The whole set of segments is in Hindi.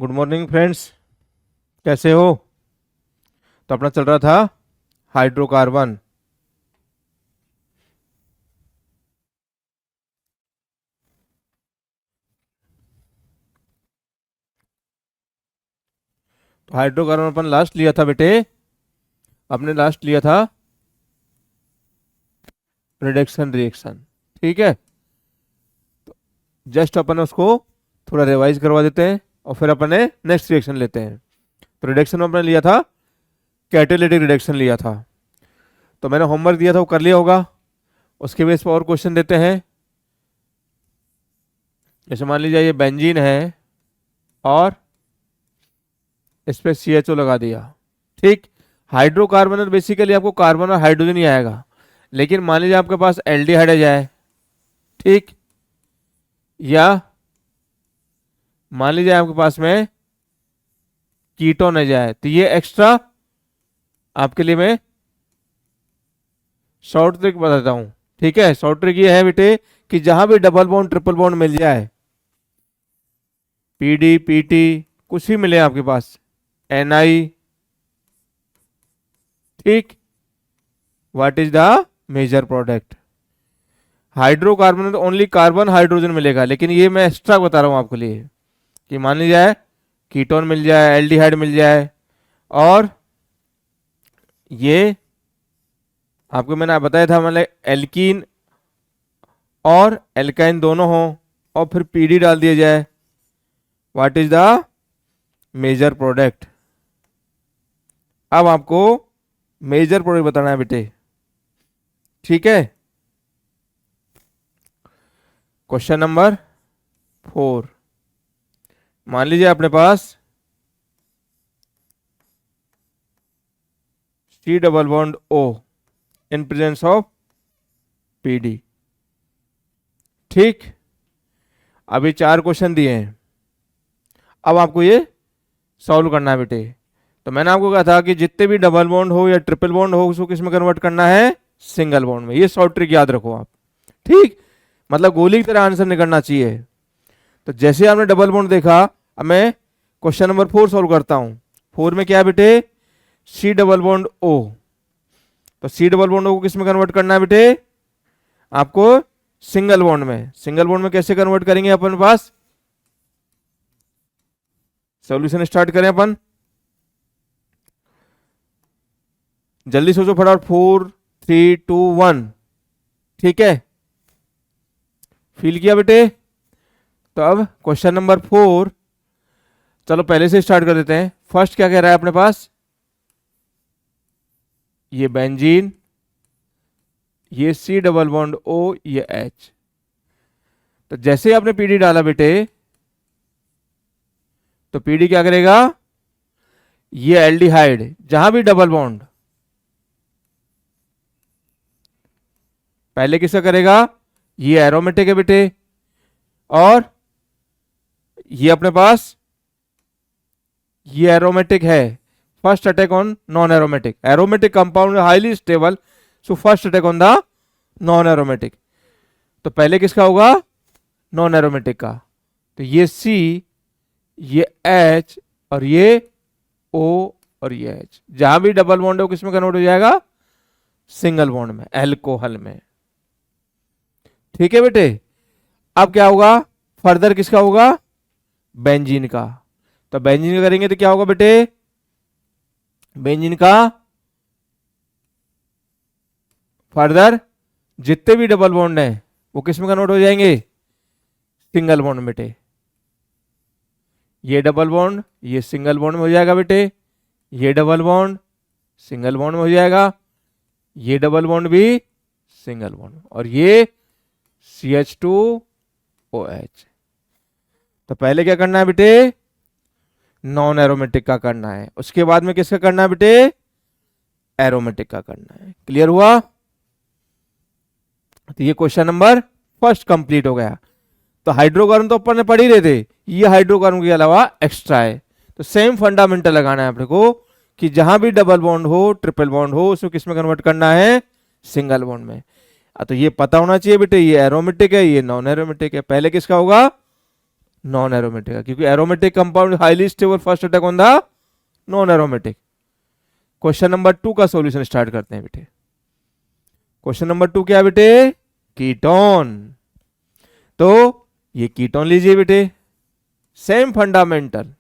गुड मॉर्निंग फ्रेंड्स, कैसे हो। तो अपना चल रहा था हाइड्रोकार्बन। तो हाइड्रोकार्बन अपन लास्ट लिया था बेटे, अपने लास्ट लिया था रिडक्शन रिएक्शन। ठीक है, जस्ट अपन उसको थोड़ा रिवाइज करवा देते हैं और फिर अपन नेक्स्ट रिएक्शन लेते हैं। तो रिडक्शन में अपने लिया था कैटालिटिक रिडक्शन लिया था। तो मैंने होमवर्क दिया था वो कर लिया होगा। उसके बेस पर और क्वेश्चन देते हैं। जैसे मान लीजिए ये बेंजीन है और इस पर CHO लगा दिया। ठीक, हाइड्रोकार्बन में बेसिकली आपको कार्बन और हाइड्रोजन ही आएगा, लेकिन मान लीजिए आपके पास एल्डिहाइड आ जाए, ठीक, या मान लीजिए आपके पास में कीटोन आ जाए, तो ये एक्स्ट्रा आपके लिए मैं शॉर्ट ट्रिक बताता हूं। ठीक है, शॉर्ट ट्रिक ये है बेटे कि जहां भी डबल बॉन्ड ट्रिपल बॉन्ड मिल जाए, PD PT कुछ भी मिले आपके पास, NI, ठीक, what is the major product. Hydrocarbon में तो ओनली कार्बन हाइड्रोजन मिलेगा, लेकिन ये मैं एक्स्ट्रा बता रहा हूं आपके लिए कि मान लीजिए कीटोन मिल जाए, एल्डिहाइड मिल जाए, और ये आपको मैंने बताया था मतलब एल्कीन और एल्काइन दोनों हो और फिर PD डाल दिया जाए, what is the major product. अब आपको मेजर प्रोडक्ट बताना है बेटे। ठीक है, क्वेश्चन नंबर 4। मान लीजिए अपने पास C double bond O in presence of PD। ठीक, अभी 4 क्वेश्चन दिए हैं, अब आपको ये सॉल्व करना है बेटे। तो मैंने आपको कहा था कि जितने भी डबल बॉन्ड हो या ट्रिपल बॉन्ड हो उसको किस में कन्वर्ट करना है, सिंगल बॉन्ड में। ये शॉर्ट ट्रिक याद रखो आप। ठीक, मतलब गोली की तरह आंसर निकलना चाहिए। तो जैसे आपने डबल बॉन्ड देखा, अब मैं क्वेश्चन नंबर 4 सॉल्व करता हूं। 4 में क्या है बेटे, C डबल बॉन्ड O। तो C डबल बॉन्ड O को किस में कन्वर्ट करना है बेटे, आपको सिंगल बॉन्ड में। सिंगल बॉन्ड में कैसे कन्वर्ट करेंगे अपन पास, सॉल्यूशन स्टार्ट करें अपन, जल्दी सोचो फटाफट। 4 3 2 1। ठीक है, फील किया बेटे। तो अब क्वेश्चन नंबर 4 चलो पहले से स्टार्ट कर देते हैं। फर्स्ट क्या कह रहा है अपने पास, ये बेंजीन, ये C डबल बॉन्ड O, ये H। तो जैसे ही आपने PD डाला बेटे, तो PD क्या करेगा, ये एल्डिहाइड जहां भी डबल बॉन्ड, पहले किसका करेगा, ये एरोमेटिक है बेटे, और ये अपने पास ये एरोमेटिक है। First attack on non aromatic, aromatic compound highly stable, so first attack on the non aromatic. तो पहले किसका होगा, नॉन एरोमेटिक का। तो ये C, ये H और ये O और ये H, जहां भी डबल बॉन्ड है वो किसमें कन्वर्ट हो जाएगा, सिंगल बॉन्ड में, एल्कोहल में। ठीक है बेटे, अब क्या होगा, फर्दर किसका होगा, बेंजीन का। तो बेंजीन का करेंगे तो क्या होगा बेटे, बेंजीन का फर्दर जितने भी डबल बॉन्ड है वो किस में कन्वर्ट हो जाएंगे, सिंगल बॉन्ड में बेटे। ये डबल बॉन्ड ये सिंगल बॉन्ड में हो जाएगा बेटे, ये डबल बॉन्ड सिंगल बॉन्ड में हो जाएगा, ये डबल बॉन्ड भी सिंगल बॉन्ड, और ये CH2OH। तो पहले क्या करना है बेटे, नॉन एरोमेटिक का करना है, उसके बाद में किसका करना है बेटे, एरोमेटिक का करना है। क्लियर हुआ। तो ये क्वेश्चन नंबर फर्स्ट कंप्लीट हो गया। तो हाइड्रोकार्बन तो अपन ने पढ़ ही रहे थे, ये हाइड्रोकार्बन के अलावा एक्स्ट्रा है। तो सेम फंडामेंटल लगाना है अपने को कि जहां भी डबल बॉन्ड हो ट्रिपल बॉन्ड हो उसको किस में कन्वर्ट करना है, सिंगल बॉन्ड में। तो ये पता होना चाहिए बेटे, ये एरोमेटिक है ये नॉन एरोमेटिक है। पहले किसका होगा, नॉन एरोमेटिक है, क्योंकि aromatic compound highly stable first attack on the non aromatic. Question number 2 का सॉल्यूशन स्टार्ट करते हैं बेटे। क्वेश्चन नंबर 2 क्या है बेटे? कीटोन। तो ये कीटोन लीजिए बेटे, सेम फंडामेंटल,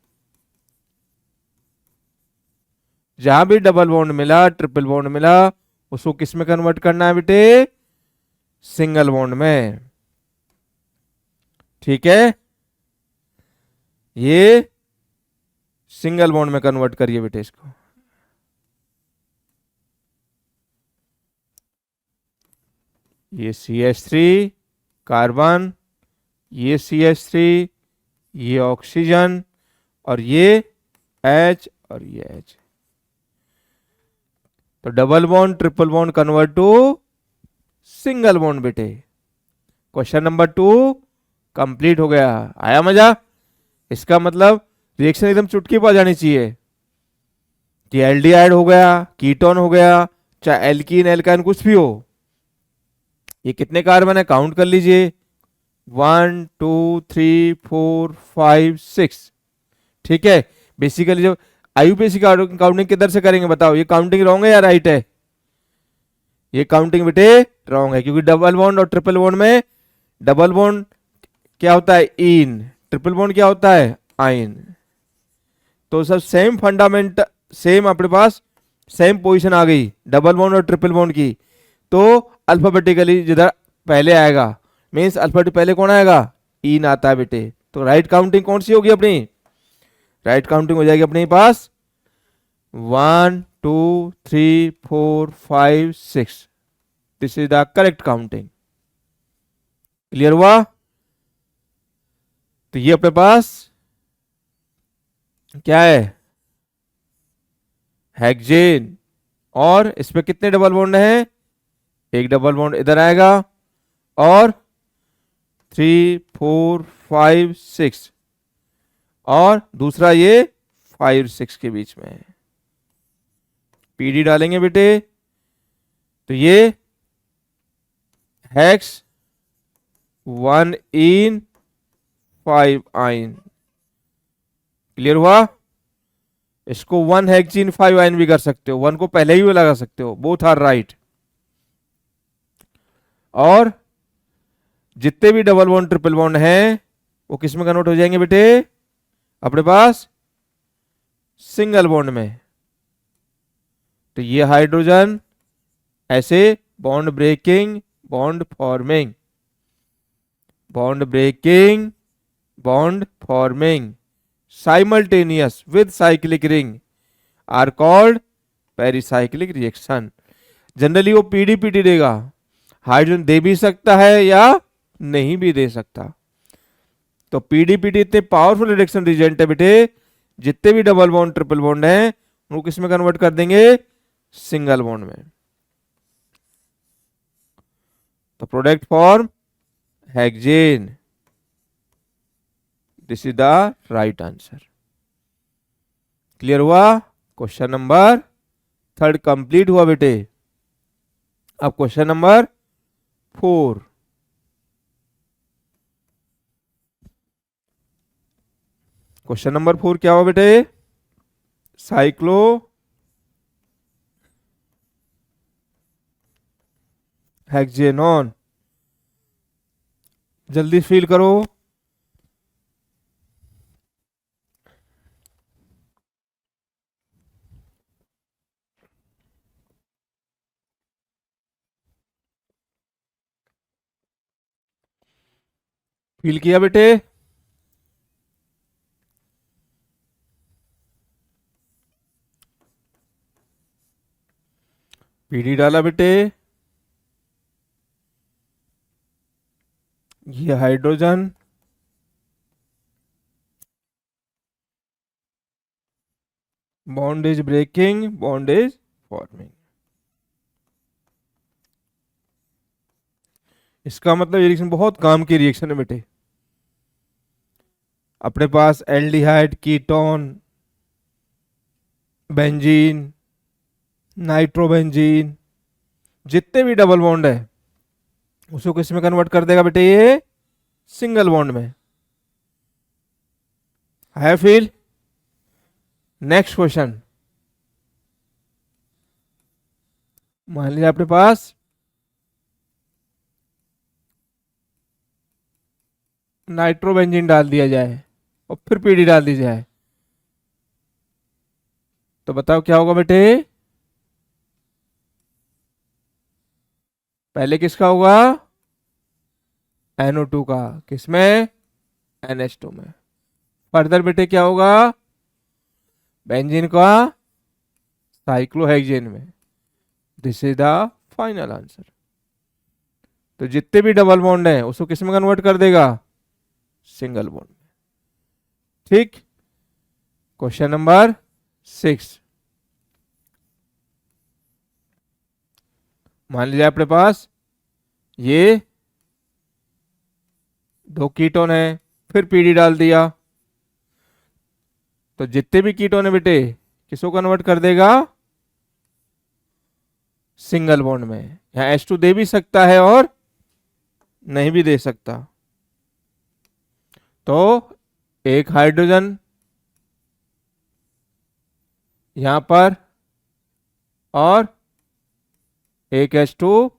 जहां भी डबल बॉन्ड मिला, ट्रिपल बॉन्ड मिला, उसको किस में कन्वर्ट करना है बेटे? सिंगल बॉन्ड में। ठीक है, ये सिंगल बॉन्ड में कन्वर्ट करिए बेटे इसको। ये CH3 कार्बन, ये CH3, ये ऑक्सीजन, और ये H और ये H। तो double bond triple bond convert to single bond बेटे। क्वेश्चन नंबर 2 कंप्लीट हो गया। आया मजा? इसका मतलब रिएक्शन एकदम चुटकी पा जानी चाहिए कि एल्डिहाइड हो गया, कीटोन हो गया, चाहे एल्कीन एल्काइन कुछ भी हो। ये कितने कार्बन है काउंट कर लीजिए, 1 2 3 4 5 6। ठीक है, बेसिकली जब IUPAC काउंटिंग किधर से करेंगे बताओ? ये काउंटिंग रॉन्ग है या राइट है? ये काउंटिंग बेटे रॉन्ग है, क्योंकि डबल बॉन्ड और ट्रिपल बॉन्ड में डबल बॉन्ड क्या होता है? इन। ट्रिपल बॉन्ड क्या होता है? आइन। तो सब सेम फंडामेंट, सेम अपने पास सेम पोजीशन आ गई डबल बॉन्ड और ट्रिपल बॉन्ड की। तो अल्फाबेटिकली जिधर पहले आएगा, मीन्स अल्फाबेटिक पहले कौन आएगा? इन आता है बेटे। तो राइट काउंटिंग कौन सी होगी अपनी? राइट काउंटिंग हो जाएगी अपने पास 1 2 3 4 5 6। This is the correct counting. Clear हुआ? तो ये अपने पास क्या है? हेक्सेन। और इसमें कितने डबल बॉन्ड हैं? एक डबल बॉन्ड इधर आएगा, और 3 4 5 6, और दूसरा ये 5 6 के बीच में है। PD डालेंगे बेटे, तो ये हेक्स 1 इन 5 आइन। क्लियर हुआ? इसको 1 हेक्सीन 5 आइन भी कर सकते हो, 1 को पहले ही भी लगा सकते हो, बोथ आर राइट। और जितने भी डबल बॉन्ड ट्रिपल बॉन्ड हैं वो किस में कन्वर्ट हो जाएंगे बेटे? अपने पास सिंगल बॉन्ड में। तो ये हाइड्रोजन ऐसे bond breaking, bond forming, bond breaking, bond forming simultaneous with cyclic ring are called pericyclic reaction. Generally वो पीडीपीटी देगा, हाइड्रोजन दे भी सकता है या नहीं भी दे सकता। तो पीडीपीटी इतने पावरफुल रिडक्शन रिएजेंट है बेटे, जितने भी डबल बॉन्ड ट्रिपल बॉन्ड हैं उनको किस में कन्वर्ट कर देंगे? सिंगल बॉन्ड में। तो product form hexane. This is the right answer. Clear हुआ? क्वेश्चन नंबर 3 कंप्लीट हुआ बेटे। अब क्वेश्चन नंबर 4। क्वेश्चन नंबर 4 क्या हुआ बेटे? Cyclohexanone. जल्दी फील करो। फील किया बेटे? पीडी डाला बेटे, ये hydrogen, bond is breaking, bond is forming. इसका मतलब ये रिएक्शन बहुत काम की रिएक्शन है बेटे। अपने पास एल्डिहाइड, कीटोन, बेंजीन, नाइट्रोबेंजीन, जितने भी डबल बॉन्ड है उसको किस में कन्वर्ट कर देगा बेटे? ये सिंगल बॉन्ड में। है फील। नेक्स्ट क्वेश्चन, मान लीजिए अपने पास नाइट्रोबेंजीन डाल दिया जाए और फिर पीडी डाल दी जाए, तो बताओ क्या होगा बेटे। पहले किसका होगा, NO2 का, किसमें, NH2 में। फर्दर बेटे क्या होगा, बेंजीन का साइक्लोहेक्सेन में। This is the final answer. तो जितने भी डबल बॉन्ड हैं उसको किस में कन्वर्ट कर देगा, सिंगल बॉन्ड में। ठीक। क्वेश्चन नंबर 6, मान लीजिए अपने पास ये 2 कीटोन है, फिर पीडी डाल दिया, तो जितने भी कीटोन है बेटे किसको कन्वर्ट कर देगा, सिंगल बॉन्ड में। यहां H2 दे भी सकता है और नहीं भी दे सकता। तो एक हाइड्रोजन यहां पर और एक H2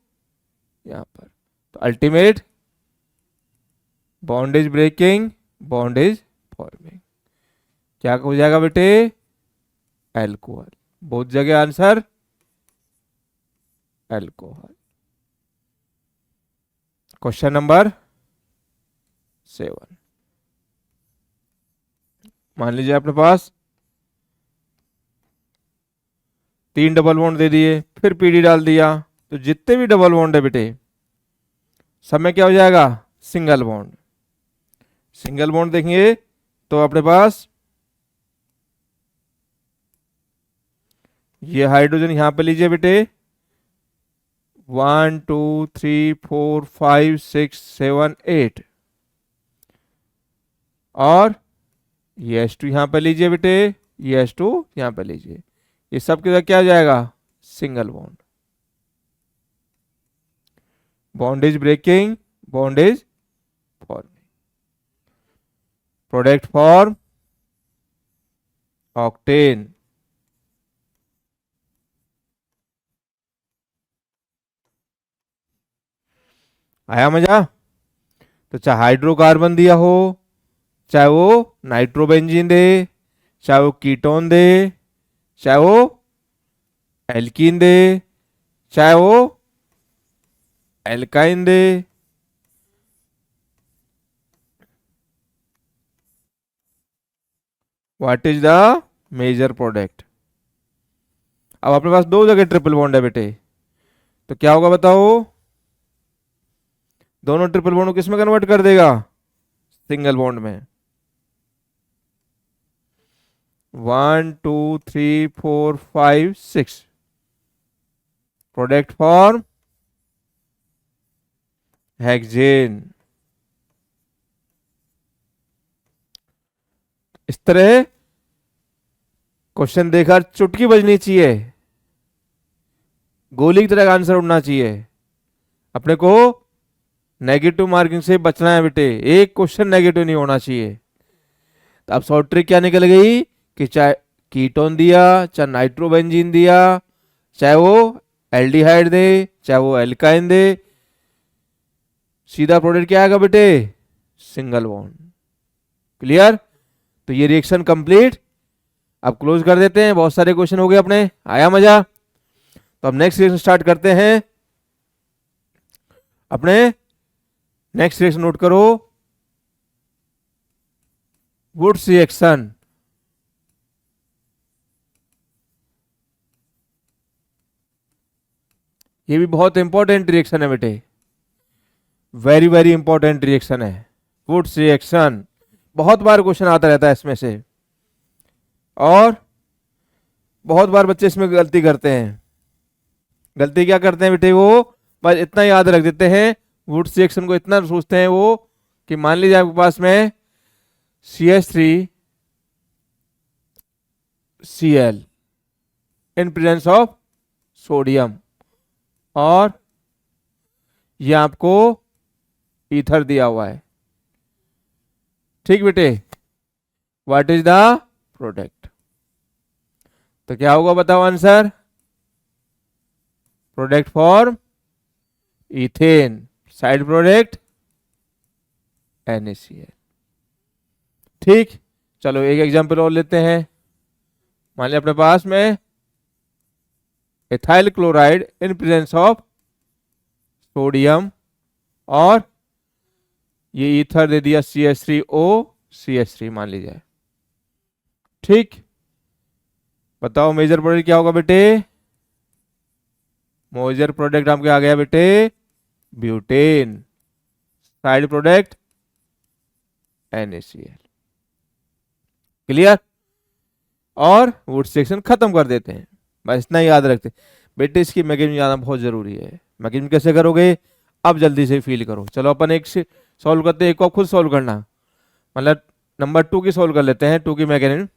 यहां पर, तो ultimate bond is breaking, bond is forming. क्या हो जाएगा बेटे, एल्कोहल। बहुत जगह आंसर एल्कोहल। क्वेश्चन नंबर 7, मान लीजिए अपने पास 3 डबल बॉन्ड दे दिए, फिर पीडी डाल दिया, तो जितने भी डबल बॉन्ड है बेटे सब में क्या हो जाएगा, सिंगल बॉन्ड। सिंगल बॉन्ड देखेंगे तो अपने पास ये हाइड्रोजन यहां पे लीजिए बेटे, 1 2 3 4 5 6 7 8, और ये H2 यहां पे लीजिए बेटे, ये H2 यहां पे लीजिए, ये सब के साथ क्या हो जाएगा, single bond. Bond is breaking, bond is forming. Product form octane. आया मजा। तो चाहे हाइड्रोकार्बन दिया हो, चाहे वो नाइट्रोबेंजीन दे, चाहे वो कीटोन दे, चाहे वो एल्कीन दे, चाहे वो एल्काइन दे, what is the major product. अब अपने पास 2 जगह ट्रिपल बॉन्ड है बेटे, तो क्या होगा बताओ, दोनों ट्रिपल बॉन्ड को किस में कन्वर्ट कर देगा, सिंगल बॉन्ड में। 1 2 3 4 5 6, प्रोडक्ट फॉर्म हेक्सेन। इस तरह क्वेश्चन देखकर चुटकी बजनी चाहिए, गोली की तरह आंसर उड़ना चाहिए। अपने को नेगेटिव मार्किंग से बचना है बेटे, एक क्वेश्चन नेगेटिव नहीं होना चाहिए। तो अब शॉर्ट ट्रिक क्या निकल गई कि चाहे कीटोन दिया, चाहे नाइट्रोबेंजीन दिया, चाहे वो एल्डिहाइड दे, चाहे वो एल्काइन दे, सीधा प्रोडक्ट क्या आएगा बेटे, सिंगल बॉन्ड। क्लियर। तो ये रिएक्शन कंप्लीट। अब क्लोज कर देते हैं, बहुत सारे क्वेश्चन हो गए अपने, आया मजा। तो अब नेक्स्ट रिएक्शन स्टार्ट करते हैं। अपने नेक्स्ट रिएक्शन नोट करो, वुड्स रिएक्शन। ये भी बहुत इंपॉर्टेंट रिएक्शन है बेटे, वेरी वेरी इंपॉर्टेंट रिएक्शन है वुड्स रिएक्शन। बहुत बार क्वेश्चन आता रहता है इसमें से, और बहुत बार बच्चे इसमें गलती करते हैं। गलती क्या करते हैं बेटे, वो बस इतना याद रख देते हैं, वुड्स रिएक्शन को इतना सोचते हैं वो कि मान लीजिए आपके पास में CH3 Cl in presence of sodium, और ये आपको ईथर दिया हुआ है। ठीक बेटे, व्हाट इज द प्रोडक्ट। तो क्या होगा बताओ answer, product for ethane, side product NaCl। ठीक, चलो एक एग्जांपल और लेते हैं। मान लिया अपने पास में ethyl chloride in presence of sodium, और ये ईथर दे दिया CH3O CH3 मान लीजिए। ठीक, बताओ मेजर प्रोडक्ट क्या होगा बेटे, मेजर प्रोडक्ट आपके आ गया बेटे butane, side product NaCl। Clear. और वुड सेक्शन खत्म कर देते हैं, बस इतना याद रखते हैं बेटे। इसकी मैकेनिज्म जानना बहुत जरूरी है। मैकेनिज्म कैसे करोगे, अब जल्दी से फील करो। चलो अपन एक से सॉल्व करते हैं, एक को खुद सॉल्व करना, मतलब नंबर 2 की सॉल्व कर लेते हैं, 2 की मैकेनिज्म।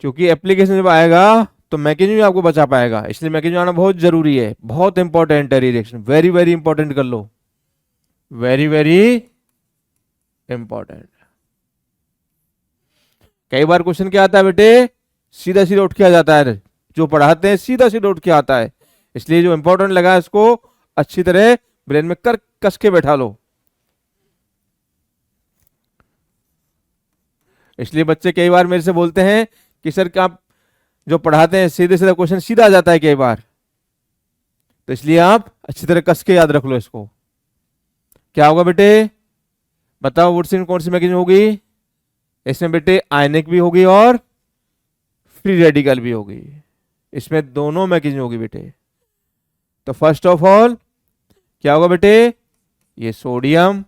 क्योंकि एप्लीकेशन जब आएगा तो मैकेनिज्म आपको बचा पाएगा, इसलिए मैकेनिज्म आना बहुत जरूरी है, बहुत इंपॉर्टेंट है रिएक्शन, वेरी वेरी इंपॉर्टेंट कर लो, वेरी वेरी इंपॉर्टेंट। कई बार क्वेश्चन क्या आता है बेटे, सीधा सीधा उठ के आ जाता है, जो पढ़ाते हैं सीधा सीधा उठ के आता है, इसलिए जो इंपॉर्टेंट लगा इसको अच्छी तरह ब्रेन में कर कस के बैठा लो। इसलिए बच्चे कई बार मेरे से बोलते हैं कि सर क्या आप जो पढ़ाते हैं सीधे सीधा क्वेश्चन सीधा आ जाता है कई बार, तो इसलिए आप अच्छी तरह कस के याद रख लो इसको। क्या होगा बेटे बताओ, वुडसिन कौन सी मैकेनिज्म होगी, इसमें बेटे आयनिक भी होगी और फ्री रेडिकल भी होगी, इसमें दोनों मैकेनिज्म होगी बेटे। तो फर्स्ट ऑफ ऑल क्या होगा बेटे, ये सोडियम,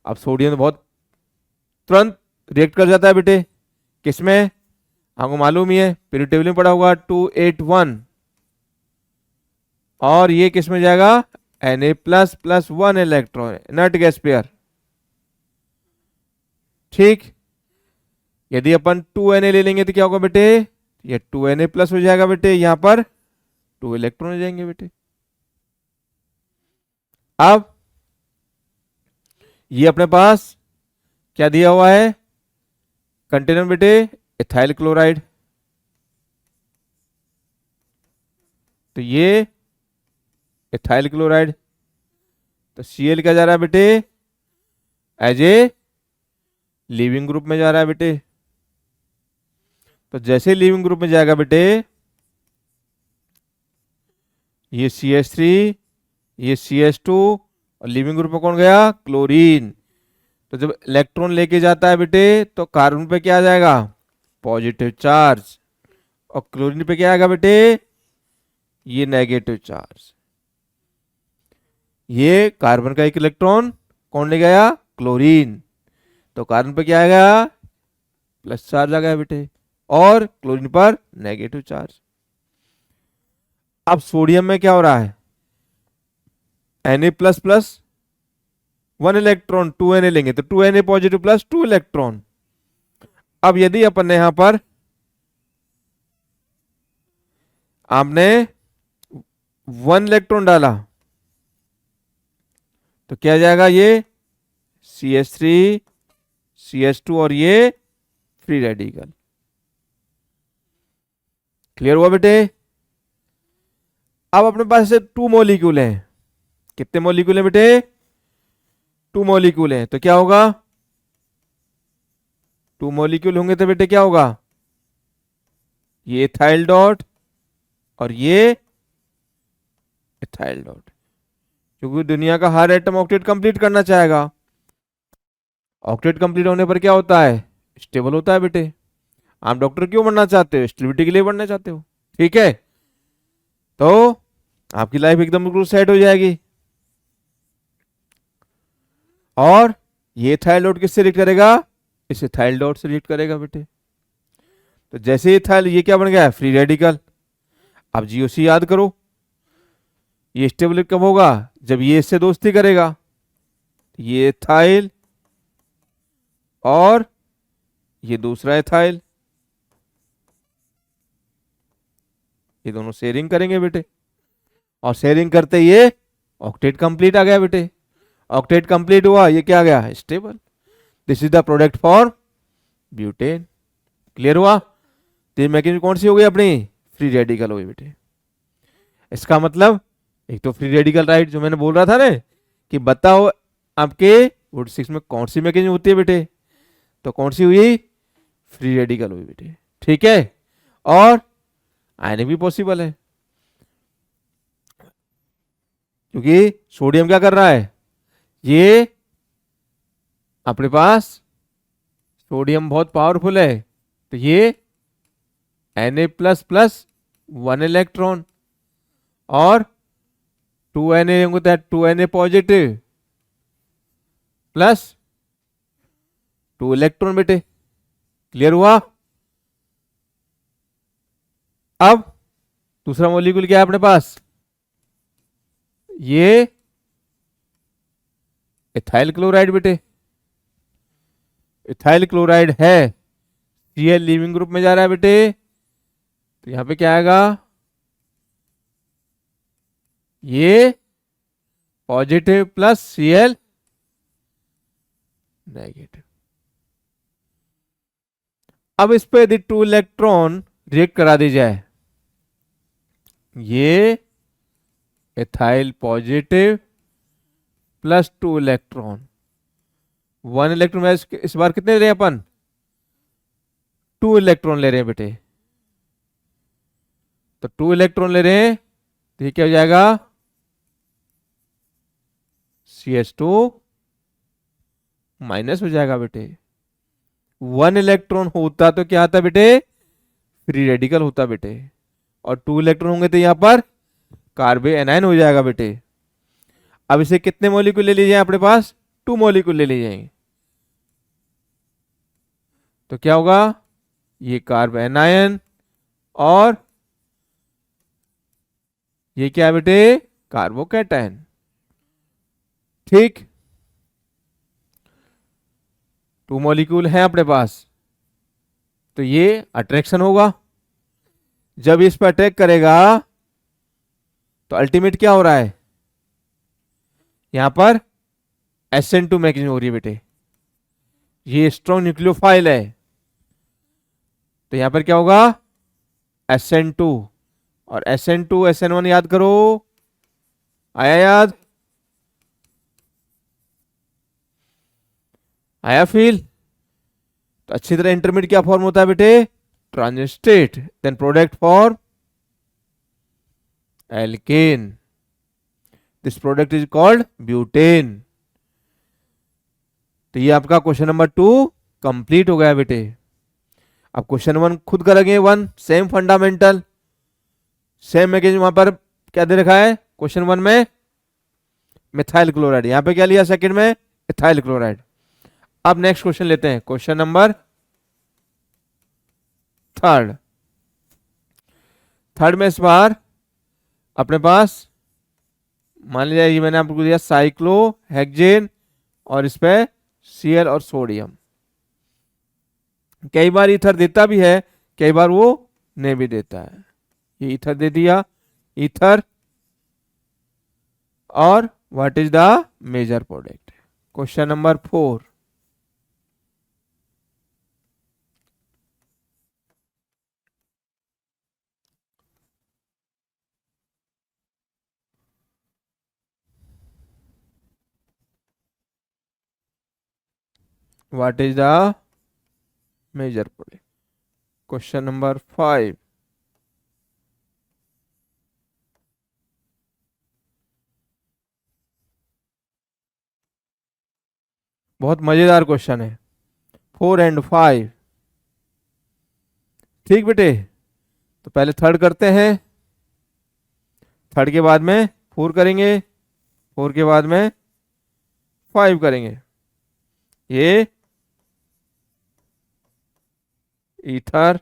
अब सोडियम तो बहुत तुरंत रिएक्ट कर जाता है बेटे, किसमें आपको मालूम ही है, पीरियड टेबल में पड़ा होगा 281, और ये किस में जाएगा Na++1 इलेक्ट्रॉन, नट गैस पेयर। ठीक, यदि अपन 2Na ले लेंगे तो क्या होगा बेटे, ये 2Na+ हो जाएगा बेटे, यहां पर 2 इलेक्ट्रॉन हो जाएंगे बेटे। अब ये अपने पास क्या दिया हुआ है कंटेनर बेटे, एथाइल क्लोराइड, तो ये एथाइल क्लोराइड, तो Cl क्या जा रहा है बेटे, एज ए लीविंग ग्रुप में जा रहा है बेटे। तो जैसे लीविंग ग्रुप में जाएगा बेटे, ये CH3, ये CH2, और लिविंग ग्रुप में कौन गया, क्लोरीन। तो जब इलेक्ट्रॉन लेके जाता है बेटे तो कार्बन पे क्या आ जाएगा, पॉजिटिव चार्ज, और क्लोरीन पे क्या आएगा बेटे, ये नेगेटिव चार्ज। ये कार्बन का एक इलेक्ट्रॉन कौन ले गया, क्लोरीन, तो कार्बन पे क्या आएगा, प्लस चार्ज आ गया बेटे, और क्लोरीन पर नेगेटिव चार्ज। अब सोडियम में क्या हो रहा है, Na++1 इलेक्ट्रॉन, 2Na लेंगे तो 2Na पॉजिटिव प्लस 2 इलेक्ट्रॉन। अब यदि अपन ने यहां पर आपने 1 इलेक्ट्रॉन डाला तो क्या जाएगा, ये CH3 CH2 और ये फ्री रेडिकल। क्लियर हुआ बेटे। अब अपने पास से 2 मॉलिक्यूल हैं, कितने मॉलिक्यूल हैं बेटे, 2 मॉलिक्यूल हैं, तो क्या होगा, 2 मॉलिक्यूल होंगे तो बेटे क्या होगा, ये एथाइल डॉट और ये एथाइल डॉट, क्योंकि दुनिया का हर एटम ऑक्टेट कंप्लीट करना चाहेगा। ऑक्टेट कंप्लीट होने पर क्या होता है, स्टेबल होता है बेटे। आप डॉक्टर क्यों बनना चाहते हो, स्टेबिलिटी के लिए बनना चाहते हो, ठीक है, तो आपकी लाइफ एकदम बिल्कुल सेट हो जाएगी। और ये एथाइल डॉट किससे रिएक्ट करेगा, इस एथाइल डॉट से रिएक्ट करेगा बेटे। तो जैसे एथाइल, ये क्या बन गया, फ्री रेडिकल। अब GOC याद करो, ये स्टेबल कब होगा, जब ये इससे दोस्ती करेगा, ये एथाइल और ये दूसरा एथाइल, ये दोनों शेयरिंग करेंगे बेटे, और शेयरिंग करते ये ऑक्टेट कंप्लीट आ गया बेटे। ऑक्टेट कंप्लीट हुआ, ये क्या आ गया, stable. This is the product for butane. Clear हुआ? तो ये मैकेनिज्म कौन सी हो गई अपनी, फ्री रेडिकल हो गई बेटे। इसका मतलब एक तो फ्री रेडिकल राइट जो मैंने बोल रहा था ना, कि बताओ आपके वुड 6 में कौन सी मैकेनिज्म होती है बेटे, तो कौन सी हुई, फ्री रेडिकल हुई बेटे। ठीक है, और आयनिक भी पॉसिबल है, क्योंकि सोडियम क्या कर रहा है, ये अपने पास सोडियम बहुत पावरफुल है, तो ये Na प्लस प्लस 1 इलेक्ट्रॉन, और 2Na होंगे तो 2Na पॉजिटिव प्लस 2 इलेक्ट्रॉन बेटे। क्लियर हुआ? अब दूसरा मॉलिक्यूल क्या है अपने पास, ये इथाइल क्लोराइड बेटे। इथाइल क्लोराइड है, Cl लिविंग ग्रुप में जा रहा है बेटे, तो यहां पे क्या आएगा, ये पॉजिटिव प्लस Cl नेगेटिव। अब इस पे यदि 2 इलेक्ट्रॉन रिएक्ट करा दी जाए, ये ethyl positive plus 2 electron, 1 electron में इस बार कितने ले रहे हैं अपन, 2 इलेक्ट्रॉन ले रहे हैं बेटे। तो 2 इलेक्ट्रॉन ले रहे हैं, तो ये क्या हो जाएगा, CH2 माइनस हो जाएगा बेटे। 1 इलेक्ट्रॉन होता तो क्या आता बेटे, फ्री रेडिकल होता बेटे, और 2 इलेक्ट्रॉन होंगे तो यहां पर कार्बन एनायन हो जाएगा बेटे। अब इसे कितने मॉलिक्यूल ले लीजिए अपने पास, 2 मॉलिक्यूल ले लीजिए, तो क्या होगा, ये कार्बन एनायन, और ये क्या है बेटे, कार्बोकैटायन। ठीक, 2 मॉलिक्यूल हैं अपने पास, तो ये अट्रैक्शन होगा। जब इस पर अटैक करेगा तो अल्टीमेट क्या हो रहा है, यहां पर SN2 मैकेनिज्म हो रही है बेटे। ये स्ट्रॉन्ग न्यूक्लियोफाइल है, तो यहां पर क्या होगा, SN2, और SN2 SN1 याद करो, आया याद, आया फील? तो अच्छी तरह इंटरमीडिएट क्या फॉर्म होता है बेटे, transit state, then product for alkane, this product is called butane. तो ये आपका क्वेश्चन नंबर 2 कंप्लीट हो गया बेटे। अब क्वेश्चन 1 खुद करेंगे, 1 सेम फंडामेंटल, सेम मैकेनिज्म। वहां पर क्या दे रखा है क्वेश्चन 1 में, मिथाइल क्लोराइड, यहां पे क्या लिया सेकंड में, इथाइल क्लोराइड। अब नेक्स्ट क्वेश्चन लेते हैं, क्वेश्चन नंबर 3। थर्ड में इस बार अपने पास मान लिया ये मैंने आपको दिया साइक्लोहेक्सेन, और इस पे Cl और सोडियम। कई बार ईथर देता भी है, कई बार वो नहीं भी देता है। ये ईथर दे दिया, ईथर, और what is the major product. Question number 4, what is the major product. Question number 5, बहुत मजेदार क्वेश्चन है, 4 और 5। ठीक बेटे, तो पहले थर्ड करते हैं, थर्ड के बाद में 4 करेंगे, 4 के बाद में 5 करेंगे। ये ईथर,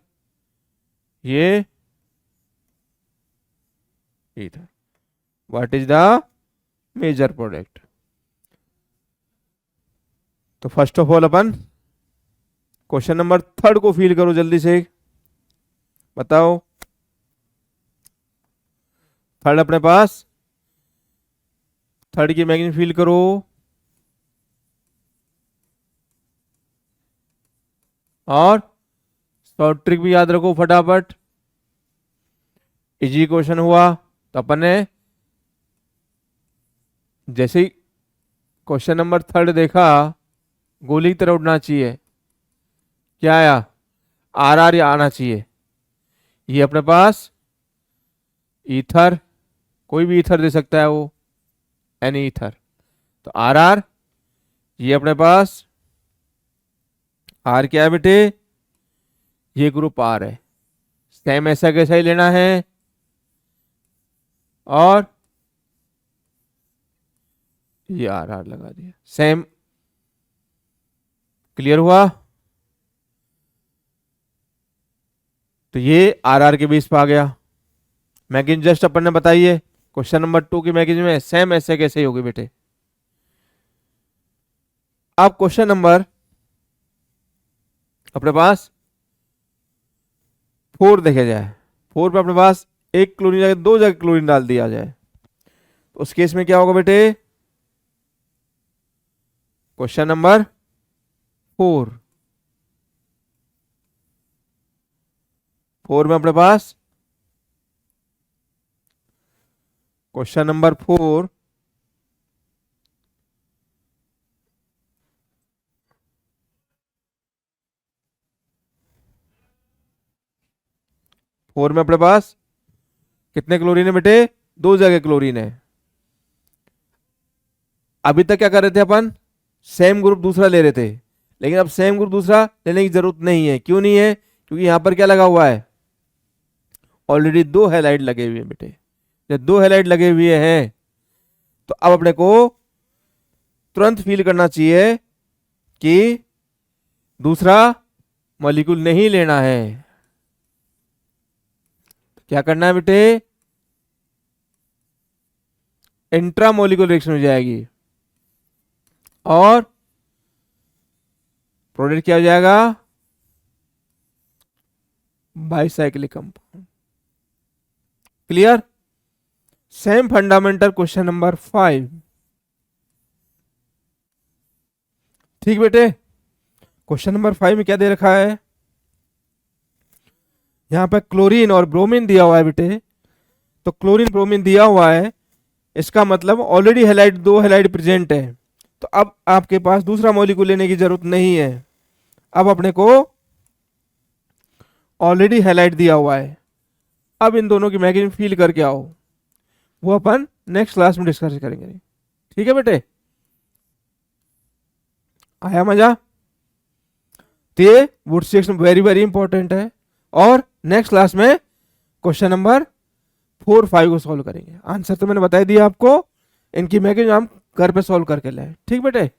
ये either, what is the major product. तो फर्स्ट ऑफ ऑल अपन क्वेश्चन नंबर 3 को फील करो जल्दी से, बताओ थर्ड अपने पास, थर्ड की मैग्नीट्यूड फील करो, और शॉर्ट ट्रिक भी याद रखो फटाफट। इजी क्वेश्चन हुआ तो अपन ने जैसे ही क्वेश्चन नंबर थर्ड देखा, गोली की तरह उड़ना चाहिए। क्या आया? आर आर आना चाहिए। ये अपने पास ईथर, कोई भी ईथर दे सकता है वो, एनी ईथर। तो आर आर, ये अपने पास आर क्या है बेटे? ये ग्रुप आर है। सेम ऐसा कैसा ही लेना है, और ये आर आर लगा दिया, सेम। क्लियर हुआ? तो ये आर आर के बेस पे आ गया। मैगजीन जस्ट अपन ने बताइए क्वेश्चन नंबर 2 की मैगजीन में सेम ऐसे कैसे ही होगी बेटे। अब क्वेश्चन नंबर अपने पास 4 देखे जाए। 4 पे अपने पास एक क्लोरीन जगह 2 जगह क्लोरीन डाल दिया जाए, तो उस केस में क्या होगा बेटे? क्वेश्चन नंबर 4 में अपने पास क्वेश्चन नंबर 4 में अपने पास कितने क्लोरीन है बेटे? 2 जगह क्लोरीन है। अभी तक क्या कर रहे थे अपन? सेम ग्रुप दूसरा ले रहे थे, लेकिन अब सेम ग्रुप दूसरा लेने की जरूरत नहीं है। क्यों नहीं है? क्योंकि यहां पर क्या लगा हुआ है? ऑलरेडी 2 हैलाइड लगे हुए हैं बेटे। जब 2 हैलाइड लगे हुए हैं तो अब अपने को तुरंत फील करना चाहिए कि दूसरा मॉलिक्यूल नहीं लेना है। क्या करना है बेटे? इंट्रामोलिकुलर रिएक्शन हो जाएगी और प्रोडक्ट क्या हो जाएगा? Bicyclic compound. Clear? Same fundamental question number 5। ठीक बेटे, क्वेश्चन नंबर 5 में क्या दे रखा है? यहां पर क्लोरीन और ब्रोमीन दिया हुआ है बेटे। तो क्लोरीन ब्रोमीन दिया हुआ है, इसका मतलब ऑलरेडी हैलाइड 2 हैलाइड प्रेजेंट है। तो अब आपके पास दूसरा मॉलिक्यूल लेने की जरूरत नहीं है। अब अपने को ऑलरेडी हैलाइड दिया हुआ है। अब इन दोनों की मैग्नीट्यूड फील करके आओ, वो अपन नेक्स्ट क्लास में डिस्कस करेंगे। ठीक है बेटे, आया मजा? तो ये would section very very important है, और नेक्स्ट क्लास में क्वेश्चन नंबर 4, 5 को सॉल्व करेंगे। आंसर तो मैंने बता दिया आपको, इनकी मैग्नीट्यूड हम घर पे सॉल्व करके लाए। ठीक बेटे,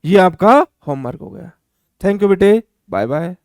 ये आपका होमवर्क हो गया। थैंक यू बेटे, बाय बाय।